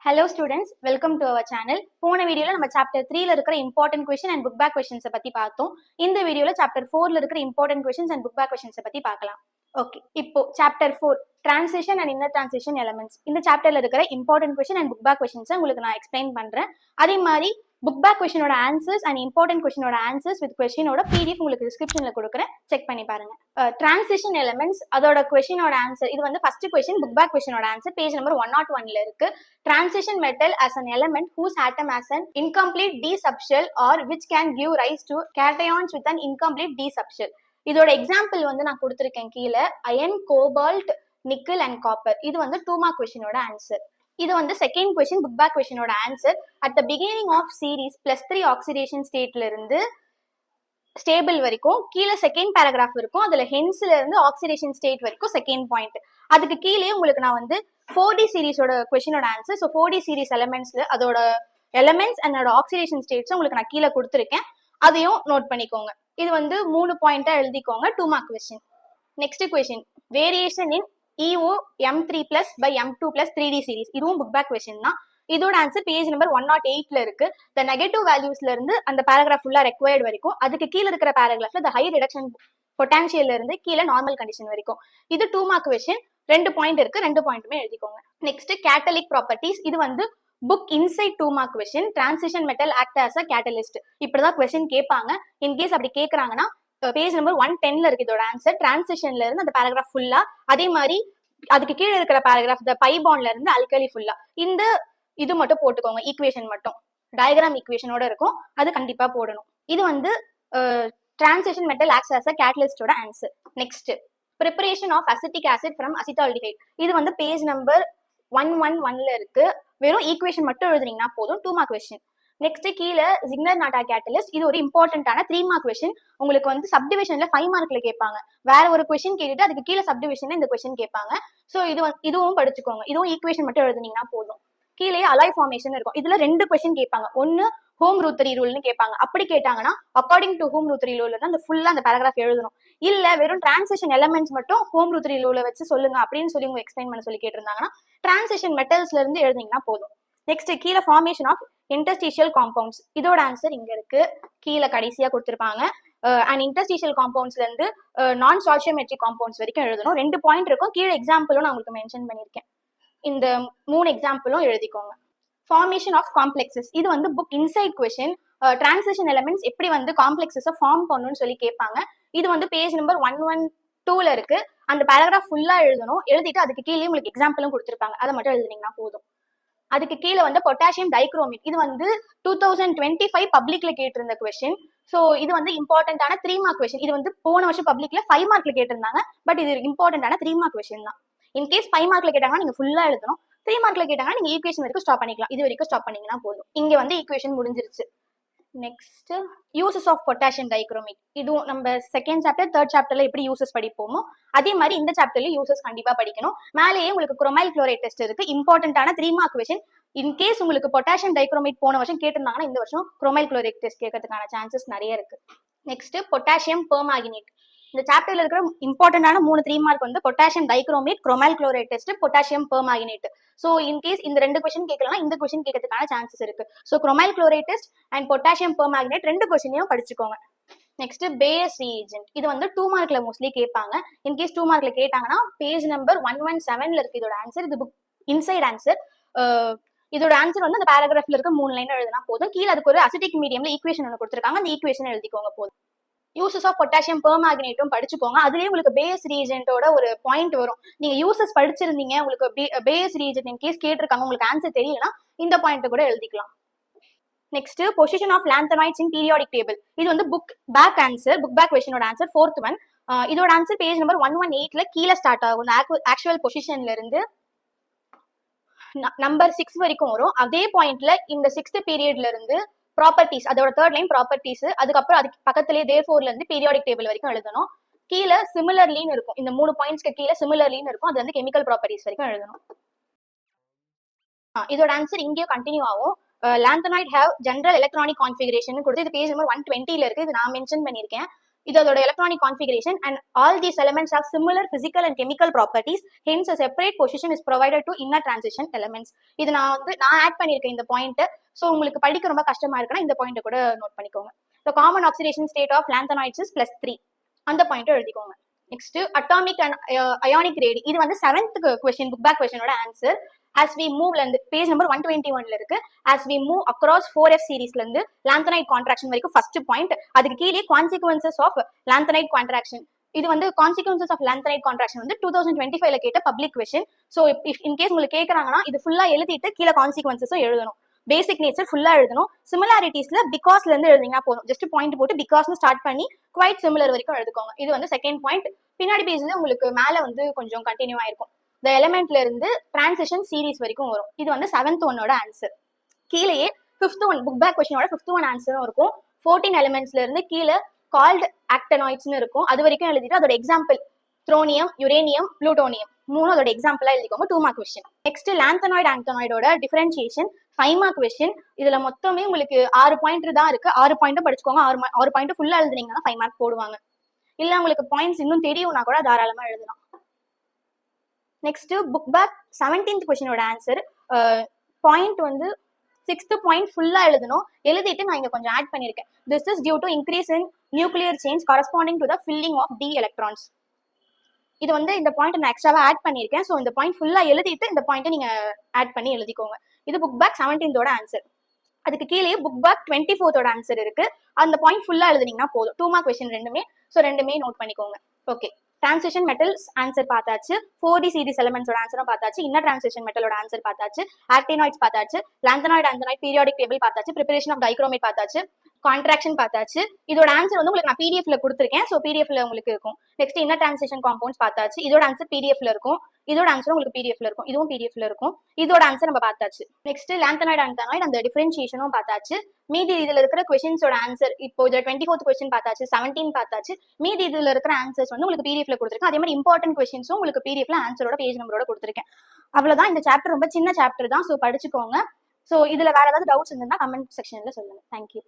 Hello students, welcome to our channel. போன வீடியோல நம்ம chapter 3ல இருக்கிற important question and book back questions பத்தி பார்த்தோம். இந்த வீடியோல chapter 4ல இருக்கிற important questions and book back questions பத்தி பார்க்கலாம். ஓகே, இப்போ chapter 4 transition and inner transition elements. இந்த chapterல இருக்கிற important question and book back questions உங்களுக்கு நான் explain பண்றேன். அதே மாதிரி book back question ஓட answers and important question ஓட answers with question ஓட PDF உங்களுக்கு descriptionல கொடுக்குறேன், செக் பண்ணி பாருங்க. Transition elements அதோட question ஓட answer இது வந்து first question, book back question ஓட answer page number 101ல இருக்கு. Transition metal as an element whose atom has an incomplete d subshell or which can give rise to cations with an incomplete d subshell. இதோட example வந்து நான் கொடுத்திருக்கேன் கீழே. Iron, cobalt, nickel and copper. இது வந்து 2 mark கொஸ்டினோட answer. இது வந்து செகண்ட் கொஸ்டின், புக் பேக் கொஸ்டினோட answer. At the beginning of series +3 oxidation ஸ்டேட்ல இருந்து ஸ்டேபிள் வரைக்கும் கீழே செகண்ட் பேராகிராஃப் இருக்கும். அதுல ஹென்ஸ்ல இருந்து ஆக்சிடேஷன் ஸ்டேட் வரைக்கும் செகண்ட் பாயிண்ட். அதுக்கு கீழே உங்களுக்கு நான் வந்து 4D சீரீஸோட கொஸ்டினோட ஆன்சர். ஸோ 4D சீரீஸ் எலமெண்ட்ஸ்ல அதோட எலமெண்ட்ஸ் அண்ட் அதோட ஆக்சிடேஷன் ஸ்டேட்ஸ் உங்களுக்கு நான் கீழே கொடுத்துருக்கேன், அதையும் நோட் பண்ணிக்கோங்க. இது வந்து 3 பாயிண்டா எழுதிக்கோங்க, 2 mark question. Next question, variation in EO M3+ by M2+ 3D series. இதுவும் புக் பேக் கொஸ்டின் தான். இதோட ஆன்சர் பேஜ் நம்பர் 108ல இருக்கு. த நெகட்டிவ் வேல்யூஸ்ல இருந்து அந்த பேராகிராஃப் ஃபுல்லா ரெக்வயர்ட் வரைக்கும், அதுக்கு கீழே இருக்கிற பேராகிராஃப்ல த ஹை ரிடக்ஷன் பொட்டான்சியல்ல இருந்து கீழே நார்மல் கண்டிஷன் வரைக்கும். இது 2 mark கொஸ்டின். 2 பாயிண்ட் இருக்கு, 2 பாயிண்ட்டுமே எழுதிக்கோங்க. Next Catholic properties. இது வந்து book inside 2 mark question. Transition metal act as a catalyst. இப்படிதான் கொஸ்டின் கேட்பாங்க. இன்கேஸ் அப்படி கேட்கறாங்கன்னா பேஜ் நம்பர் 110ல இருக்கு இதோட ஆன்சர். டிரான்சிஷன்ல இருந்து அந்த பேராகிராஃப் ஃபுல்லா, அதே மாதிரி அதுக்கு கீழே இருக்கிற பேராகிராஃப் த பை பாண்ட்ல இருந்து அல்கலி ஃபுல்லா. இந்த இது மட்டும் போட்டுக்கோங்க, ஈக்குவேஷன் மட்டும் டயக்ராம் ஈக்குவேஷனோட இருக்கும், அது கண்டிப்பா போடணும். இது வந்து transition metal acts as a கேட்டலிஸ்டோட answer. Next, preparation of acetic acid from acetaldehyde. இது வந்து பேஜ் நம்பர் 111ல இருக்கு. வெறும் ஈக்குவேஷன் மட்டும் எழுதுனீங்கன்னா போதும், 2 mark கொஸ்டின். நெக்ஸ்ட் கீழே ஜிக்னர் நாட்டா கேட்டலிஸ்ட். இது ஒரு இம்பார்ட்டன்டான 3 mark கொஸ்டின். உங்களுக்கு வந்து சப்டிவிஷன்ல 5 markல கேட்பாங்க. வேற ஒரு கொஸ்டின் கேட்டுட்டு அதுக்கு கீழே சப்டிவிஷன்ல இந்த கொஸ்டின் கேட்பாங்க. ஸோ இதுவும் படிச்சுக்கோங்க. இதுவும் ஈக்குவேஷன் மட்டும் எழுதுனீங்கன்னா போதும். கீழே அலாய் ஃபார்மேஷன் இருக்கும். இதுல 2 கொஸ்டின் கேட்பாங்க. ஒன்னு ஹோம் ரூத்தரி ரூல்னு கேட்பாங்க. அப்படி கேட்டாங்கன்னா அக்கார்டிங் டு ஹோம் ரூத்தரி ரூல்ல தான் அந்த ஃபுல்லா அந்த பேராகிராஃப் எழுதணும். இல்ல வெறும் டிரான்சிஷன் எலமெண்ட்ஸ் மட்டும் ஹோம் ரூத்தரி ரூல வச்சு சொல்லுங்க அப்படின்னு சொல்லி உங்க எக்ஸ்பிளைன் பண்ண சொல்லி கேட்டிருந்தாங்கன்னா டிரான்சிஷன் மெட்டல்ஸ்ல இருந்து எழுதிங்கன்னா போதும். நெக்ஸ்ட் கீழே ஃபார்மேஷன் ஆஃப் இன்டர்ஸ்டிஷியல் காம்பவுண்ட்ஸ். இதோட ஆன்சர் இங்க இருக்கு, கீழே கடைசியா கொடுத்திருப்பாங்க. அண்ட் இன்டர்ஸ்டிஷியல் காம்பவுண்ட்ஸ்ல இருந்து நான் ஸ்டாய்ச்சியோமெட்ரிக் காம்பவுண்ட்ஸ் வரைக்கும் எழுதணும். 2 பாயிண்ட் இருக்கும். கீழே எக்ஸாம்பிளும் நான் உங்களுக்கு மென்ஷன் பண்ணியிருக்கேன். இந்த 3 எக்ஸாம்பிளும் எழுதிக்கோங்க. Formation of complexes. இது வந்து book inside question. Transition elements எப்படி வந்து காம்ப்ளெக்ஸஸை ஃபார்ம் பண்ணணும்னு சொல்லி கேட்பாங்க. இது வந்து பேஜ் நம்பர் 112ல இருக்கு. அந்த பேராகிராஃப் ஃபுல்லா எழுதணும். எழுதிட்டு அதுக்கு கீழே உங்களுக்கு எக்ஸாம்பிளும் கொடுத்துருப்பாங்க, அதை மட்டும் எழுதுனீங்கன்னா போதும். அதுக்கு கீழே வந்து பொட்டாசியம் டைக்ரோமேட். இது வந்து 2025 பப்ளிக்ல கேட்டிருந்த கொஸ்டின். ஸோ இது வந்து இம்பார்ட்டன்டான 3 mark கொஸ்டின். இது வந்து போன வருஷம் பப்ளிக்ல 5 markல கேட்டிருந்தாங்க. பட் இது இம்பார்ட்டன்டான 3 mark கொஸ்டின் தான். இன்கேஸ் 5 markல கேட்டாங்கன்னா நீங்க ஃபுல்லா எழுதணும். 3 markல கேட்டாங்கன்னா நீங்க ஈக்குவேஷன் வரைக்கும் ஸ்டாப் பண்ணிக்கலாம். இது வரைக்கும் ஸ்டாப் பண்ணீங்கன்னா போதும். இங்க வந்து ஈக்குவேஷன் முடிஞ்சிருச்சு. Next, uses of potassium dichromate. இதுவும் நம்ம செகண்ட் சாப்டர், தேர்ட் சாப்டர்ல எப்படி யூசஸ் படிப்போமோ அதே மாதிரி இந்த சாப்டர்லயும் யூசஸ் கண்டிப்பா படிக்கணும். மேலேயே உங்களுக்கு குரோமைல் குளோரைட் டெஸ்ட் இருக்கு, இம்பார்ட்டன்டான 3 mark கொஸ்டின். இன்கேஸ் உங்களுக்கு பொட்டாசியம் டைக்ரோமேட் போன வருஷம் கேட்டிருந்தாங்கன்னா இந்த வருஷம் குரோமைல் குளோரைட் டெஸ்ட் கேட்கறதுக்கான சான்சஸ் நிறைய இருக்கு. Next, potassium permanganate. இந்த சாப்டர்ல இருக்கிற இம்பார்ட்டன்டான 3 mark வந்து potassium dichromate, chromyl chloride test, potassium permanganate. So in case இந்த 2 கொஸ்டின் கேட்கலாம், இந்த கொஸ்டின் கேட்கறதுக்கான சான்சஸ் இருக்கு. So chromyl chloride test and potassium permanganate 2 கொஸ்டினையும் படிச்சுக்கோங்க. Next, Peyer's reagent. இது வந்து 2 markல மோஸ்ட்லி கேட்பாங்க. இன்கேஸ் 2 markல கேட்டாங்கன்னா பேஜ் நம்பர் 117ல இருக்கு இதோட ஆன்சர். இது புக் இன்சைட் ஆன்சர். இதோட ஆன்சர் வந்து அந்த பேராகிராஃப்ல இருக்க 3 லைன் எழுதினா போதும். கீழே அதுக்கு ஒரு அசிட்டிக் மீடியம்ல ஈக்குவேஷன் ஒன்று கொடுத்துருக்காங்க, அந்த ஈக்குவேஷன் எழுதிக்கோங்க போதும். யூசஸ் ஆஃப் பொட்டாசியம் பெர்மாங்கனேட்டும் படிச்சுக்கோங்க. அதுலயே உங்களுக்கு பேயஸ் ரீஏஜென்ட்டோட ஒரு பாயிண்ட் வரும். நீங்க யூசஸ் படிச்சிருந்தீங்க, உங்களுக்கு பேயஸ் ரீஏஜென்ட் இன் கேஸ் கேட்டிருக்காங்க, உங்களுக்கு ஆன்சர் தெரியலனா இந்த பாயிண்ட் கூட எழுதிக்கலாம். Next, position of lanthanoids in periodic table. இது வந்து book back answer, book back கொஸ்டினோட ஆன்சர், 4th one. இதோட ஆன்சர் பேஜ் நம்பர் 118ல கீழே ஸ்டார்ட் ஆகும். ஆக்சுவல் பொசிஷன்ல இருந்து நம்பர் 6 வரைக்கும் வரும். அதே பாயிண்ட்ல இந்த 6th பீரியட்ல இருந்து ப்ராப்பர்ட்டிஸ், அதோட 3rd லைன் ப்ராப்பர்ட்டிஸ், அதுக்கப்புறம் அதுக்கு பக்கத்திலேயே தேர்ஃபோர்ல இருந்து பீரியாடிக் டேபிள் வரைக்கும் எழுதணும். கீழே சிமிலர்லின்னு இருக்கும். இந்த 3 பாயிண்ட்ஸ்க்கு கீழே சிமிலர்லின்னு இருக்கும், அது வந்து கெமிக்கல் ப்ராப்பர்ட்டிஸ் வரைக்கும் எழுதணும். இதோட ஆன்சர் இங்கேயும் கண்டினியூ ஆகும். லாந்தனாய்ட் ஹேவ் ஜெனரல் எலக்ட்ரானிக் கான்ஃபிகரேஷன் கொடுத்து இது பேஜ் நம்பர் 120ல இருக்கு. இது நான் மென்ஷன் பண்ணியிருக்கேன். இது அதோட electronic configuration and all these elements have similar physical and chemical properties hence a separate position is provided to inner transition elements. இது நான் ஆட் பண்ணியிருக்கேன் இந்த பாயிண்ட். ஸோ உங்களுக்கு படிக்க ரொம்ப கஷ்டமா இருக்குன்னா இந்த பாயிண்ட் கூட நோட் பண்ணிக்கோங்க. The common oxidation state of lanthanoids is +3. அந்த பாயிண்ட் எழுதிக்கோங்க. Next atomic and ionic radii, இது வந்து 7th கொஸ்டின் புக் பேக் கொஸ்டினோட ஆன்சர். as we move ல இருந்து பேஜ் நம்பர் 121ல இருக்கு. as we move across 4f சீரிஸ்ல இருந்து lanthanide contraction வரைக்கும் ஃபர்ஸ்ட் பாயிண்ட். அதுக்கு கீழே consequences of lanthanide contraction, இது வந்து consequences of lanthanide contraction வந்து 2025ல கேட்ட பப்ளிக் கொஸ்டின். ஸோ இன்கேஸ் உங்களுக்கு கேட்கறாங்கன்னா இது ஃபுல்லா எழுதிட்டு கீழே கான்சிக்வன்சஸும் எழுதணும். பேசிக் நேச்சர் ஃபுல்லா எழுதணும். சிமிலாரிட்டிஸ்ல பிகாஸ்ல இருந்து எழுதிங்கன்னா போதும். ஜஸ்ட் பாயிண்ட் போட்டு பிகாஸ்னு ஸ்டார்ட் பண்ணி குவைட் சிமிலர் வரைக்கும் எழுதுக்கோங்க. இது வந்து செகண்ட் பாயிண்ட். பின்னாடி பேஜ்ல உங்களுக்கு மேல வந்து கொஞ்சம் கண்டினியூ ஆயிருக்கும். இந்த எலிமெண்ட்ல இருந்து டிரான்சிஷன் சீரிஸ் வரைக்கும் வரும். இது வந்து 7th ஒன்னோட ஆன்சர். கீழேயே 5th ஒன் புக் பேக் கொஸ்டினோட 5th ஒன் ஆன்சரும் இருக்கும். 14 எலிமெண்ட்ஸ்ல இருந்து கீழே கால்டு ஆக்டனாய்ட்ஸ்னு இருக்கும். அது வரைக்கும் எழுதிட்டு அதோட எக்ஸாம்பிள் த்ரோனியம், யுரேனியம், புளூட்டோனியம் மூணு அதோட எக்ஸாம்பிளா எழுதிக்கோங்க. 2 மார்க் கொஸ்டின். நெக்ஸ்ட் லாந்தனாய்டு ஆக்டனாய்டோட டிஃபரன்சியேஷன் 5 மார்க் கொஸ்டின். இதுல மொத்தமே உங்களுக்கு 6 பாயிண்ட் தான் இருக்கு. 6 பாயிண்ட்டும் படிச்சுக்கோங்க. 6 பாயிண்ட் ஃபுல்லா எழுதுனீங்கன்னா 5 மார்க் போடுவாங்க. இல்ல உங்களுக்கு பாயிண்ட்ஸ் இன்னும் தெரியும்னா கூட தாராளமா எழுதலாம். நெக்ஸ்ட் புக் பேக் 17th கொஸ்டினோட ஆன்சர். பாயிண்ட் வந்து 6th பாயிண்ட் ஃபுல்லா எழுதணும். எழுதிட்டு நான் இங்க கொஞ்சம் ஆட் பண்ணிருக்கேன். This is due to increase in nuclear change corresponding to the filling of d electrons. இது வந்து இந்த பாயிண்ட் நான் எக்ஸ்ட்ராவா ஆட் பண்ணிருக்கேன். ஸோ இந்த பாயிண்ட் ஃபுல்லா எழுதிட்டு இந்த பாயிண்ட் நீங்க ஆட் பண்ணி எழுதிக்கோங்க. இது புக் பேக் 17th ஆன்சர். அதுக்கு கீழே புக் பேக் 24th ஆன்சர் இருக்கு. அந்த பாயிண்ட் ஃபுல்லா எழுதினீங்கன்னா போதும். 2 மார்க் கொஸ்டின் ரெண்டுமே. ஸோ ரெண்டுமே நோட் பண்ணிக்கோங்க. ஓகே, டிரான்சிஷன் மெட்டல்ஸ் ஆன்சர் பார்த்தாச்சு. 4D சீரிஸ் எலிமெண்ட்ஸோட ஆன்சரும் பார்த்தாச்சு. இன்னர் டிரான்சிஷன் மெட்டலோட ஆன்சர் பார்த்தாச்சு. ஆக்டினாய்ட்ஸ் பார்த்தாச்சு. லாந்தனாய்டு ஆந்தனாய்டு பீரியாடிக் டேபிள் பார்த்தாச்சு. ப்ரிப்பரேஷன் ஆஃப் டைக்ரோமேட் பார்த்தாச்சு. கான்ட்ராக்ஷன் பார்த்தாச்சு. இதோட ஆன்சர் வந்து உங்களுக்கு நான் பிடிஎஃப்ல கொடுத்துருக்கேன். ஸோ பிடிஎஃப்ல உங்களுக்கு இருக்கும். நெக்ஸ்ட் இன்னர் டிரான்சிஷன் காம்பவுண்ட்ஸ் பார்த்தாச்சு. இதோட ஆன்சர் பிடிஎஃப்ல இருக்கும். இதோட ஆன்சர் உங்களுக்கு பிடிஎஃப்ல இருக்கும். இதுவும் பிடிஎஃப்ல இருக்கும். இதோட ஆன்சர் நம்ம பார்த்தாச்சு. நெக்ஸ்ட் லாந்தனாய்டு ஆந்தனாய்டு அந்த டிஃபரன்சியேஷனும் பார்த்தாச்சு. மீதி இதுல இருக்கிற கொஸ்டின்ஸோட ஆன்சர் இப்போ இதுல 24th கொஸ்டின் பார்த்தாச்சு, 17 பார்த்தாச்சு. மீதி இதுல இருக்கிற ஆன்சர்ஸ் வந்து உங்களுக்கு பிடிஎஃப்ல கொடுத்துருக்கேன். அதே மாதிரி இம்பார்ட்டன்ட் கொஸ்டின்ஸும் உங்களுக்கு பிடிஎஃப்ல ஆன்சரோட பேஜ் நம்பரோட கொடுத்துருக்கேன். அவ்வளவுதான். இந்த சாப்டர் ரொம்ப சின்ன சாப்டர் தான். ஸோ படிச்சுக்கோங்க. ஸோ இதுல வேற ஏதாவது டவுட்ஸ் இருந்தா கமெண்ட் செக்ஷன்ல சொல்லுங்க. தேங்க்யூ.